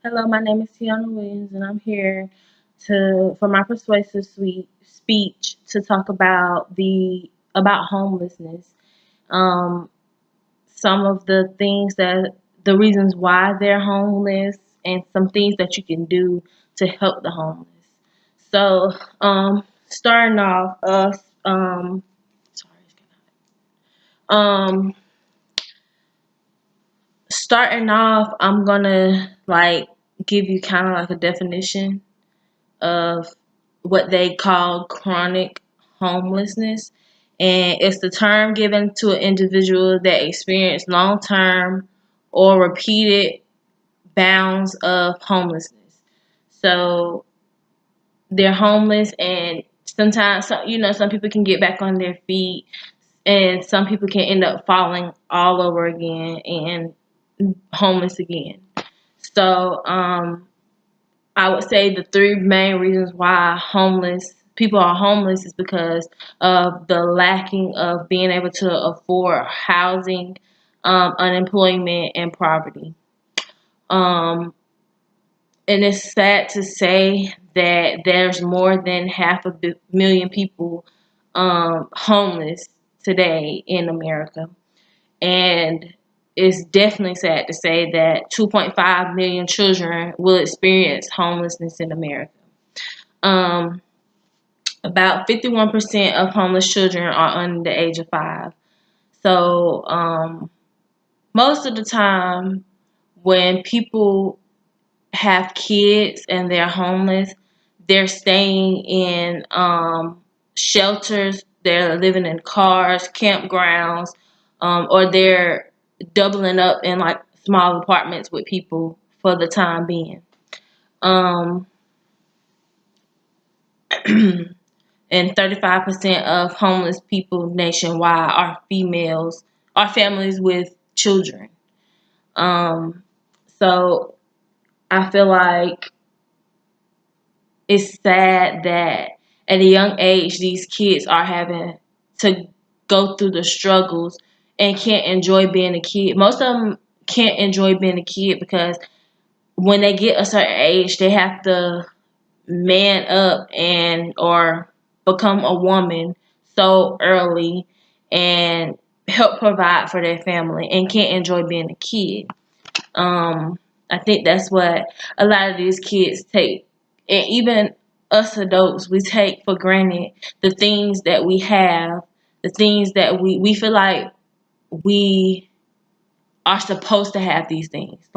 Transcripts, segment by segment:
Hello, my name is Tiana Williams, and I'm here for my persuasive speech to talk about about homelessness. Um, some of the reasons why they're homeless, and some things that you can do to help the homeless. So, starting off, sorry, um, starting off, I'm gonna give you kind of like a definition of what they call chronic homelessness. And it's the term given to an individual that experience long term or repeated bounds of homelessness. So they're homeless, and sometimes, some people can get back on their feet, and some people can end up falling all over again and homeless again. So, I would say the three main reasons why homeless people are homeless is because of the lacking of being able to afford housing, unemployment, and poverty. Um, and it's sad to say that there's more than half a million people homeless today in America. And it's definitely sad to say that 2.5 million children will experience homelessness in America. Um, about 51% of homeless children are under the age of 5. So, most of the time, when people have kids and they're homeless, they're staying in shelters, they're living in cars, campgrounds, or they're doubling up in like small apartments with people for the time being. Um, and 35% of homeless people nationwide are females, are families with children. Um, so I feel like it's sad that at a young age these kids are having to go through the struggles and can't enjoy being a kid. Most of them can't enjoy being a kid because when they get a certain age, they have to man up and or become a woman so early and help provide for their family and can't enjoy being a kid. Um, I think that's what a lot of these kids take, and even us adults, we take for granted the things that we have, the things that we feel like we are supposed to have these things.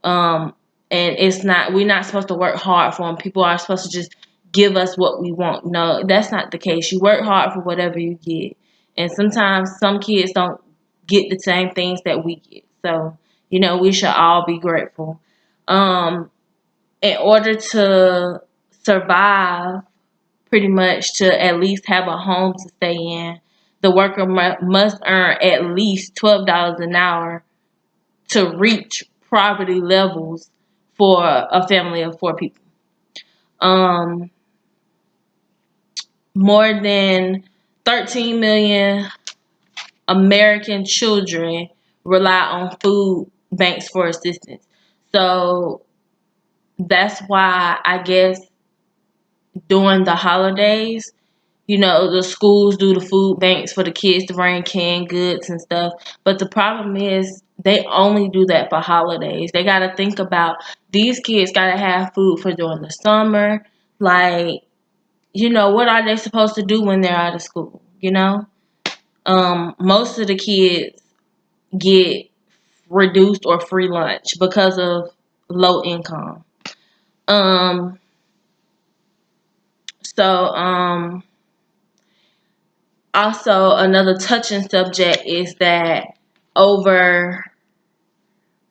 Um, and it's not, we're not supposed to work hard for them. People are supposed to just give us what we want. No, that's not the case. You work hard for whatever you get. And sometimes some kids don't get the same things that we get. So, we should all be grateful. Um, in order to survive, pretty much to at least have a home to stay in, the worker must earn at least $12 an hour to reach poverty levels for a family of 4 people. Um, More than 13 million American children rely on food banks for assistance. So that's why I guess during the holidays, the schools do the food banks for the kids to bring canned goods and stuff. But the problem is they only do that for holidays. They got to think about these kids got to have food for during the summer. Like, what are they supposed to do when they're out of school? Most of the kids get reduced or free lunch because of low income. Um, so, also, another touching subject is that over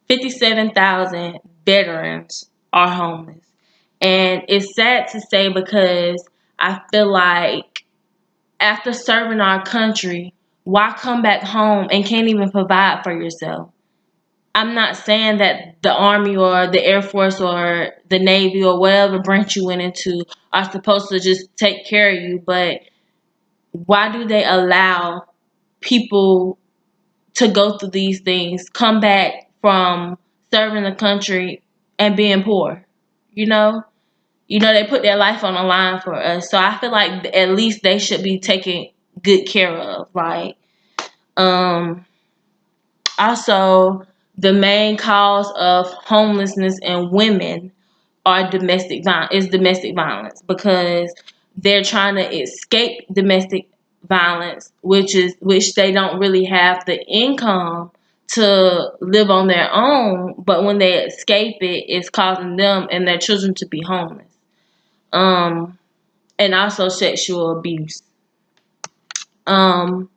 57,000 veterans are homeless. And it's sad to say because I feel like after serving our country, why come back home and can't even provide for yourself? I'm not saying that the Army or the Air Force or the Navy or whatever branch you went into are supposed to just take care of you, but why do they allow people to go through these things, come back from serving the country and being poor. You know, they put their life on the line for us. So I feel like at least they should be taken good care of, right? Um, Also, the main cause of homelessness in women are domestic violence because they're trying to escape domestic violence, which they don't really have the income to live on their own, but when they escape it, it's causing them and their children to be homeless. Um, and also sexual abuse. Um,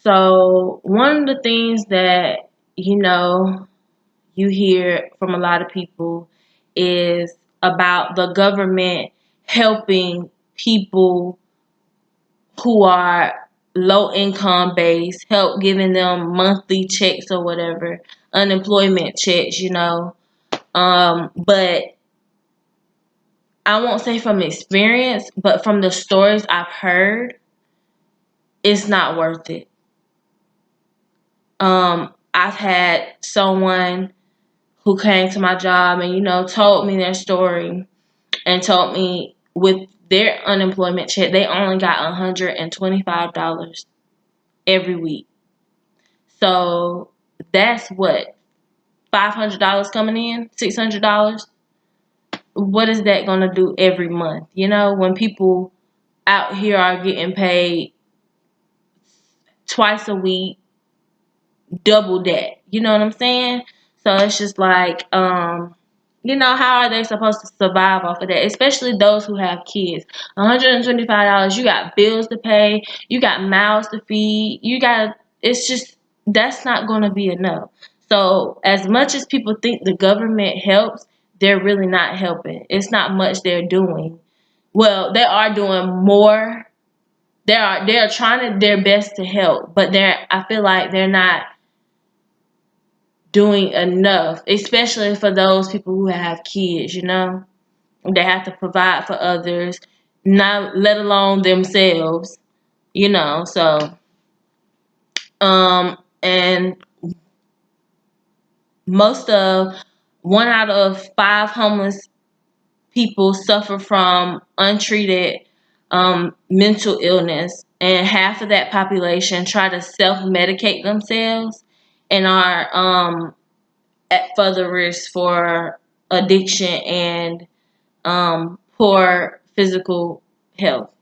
so one of the things that you hear from a lot of people is about the government helping people who are low income based, help giving them monthly checks or whatever, unemployment checks. But I won't say from experience, but from the stories I've heard, it's not worth it. I've had someone who came to my job and told me their story and told me with their unemployment check they only got $125 every week. So that's what, $500 coming in, $600. What is that gonna do every month? When people out here are getting paid twice a week, double that. You know what I'm saying? So it's just like, how are they supposed to survive off of that? Especially those who have kids. $125, you got bills to pay, you got mouths to feed, it's just, that's not going to be enough. So as much as people think the government helps, they're really not helping. It's not much they're doing. Well, they are doing more. They are trying their best to help, but I feel like they're not doing enough, especially for those people who have kids. They have to provide for others, not let alone themselves. So and most of 1 out of 5 homeless people suffer from untreated mental illness, and half of that population try to self-medicate themselves and are at further risk for addiction and poor physical health.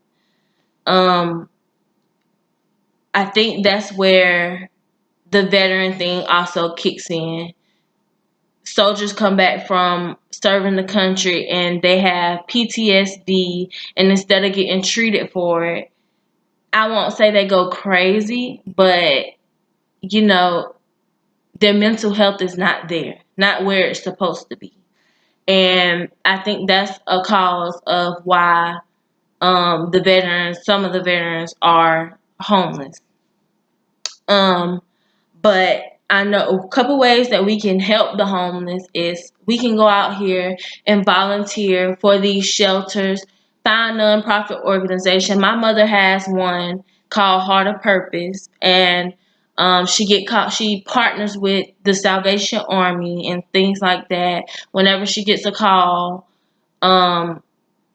I think that's where the veteran thing also kicks in. Soldiers come back from serving the country and they have PTSD, and instead of getting treated for it, I won't say they go crazy, but their mental health is not there, not where it's supposed to be. And I think that's a cause of why some of the veterans are homeless. But I know a couple ways that we can help the homeless is we can go out here and volunteer for these shelters, find a nonprofit organization. My mother has one called Heart of Purpose, and she partners with the Salvation Army and things like that. Whenever she gets a call, and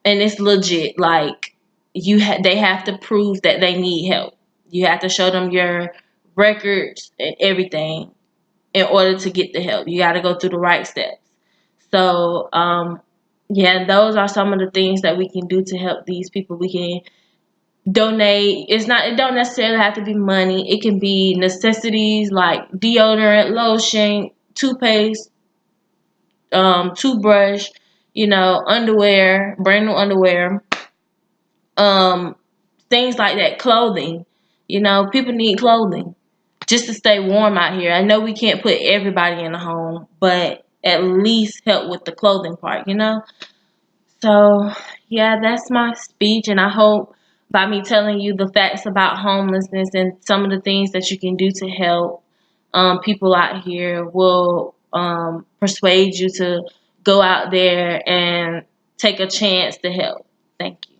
it's legit, like they have to prove that they need help. You have to show them your records and everything in order to get the help. You got to go through the right steps. So, yeah, those are some of the things that we can do to help these people. We can donate. It don't necessarily have to be money. It can be necessities like deodorant, lotion, toothpaste, toothbrush, underwear, brand new underwear, um, things like that, clothing. People need clothing just to stay warm out here. I know we can't put everybody in a home, but at least help with the clothing part. So, yeah, that's my speech, and I hope by me telling you the facts about homelessness and some of the things that you can do to help people out here will persuade you to go out there and take a chance to help. Thank you.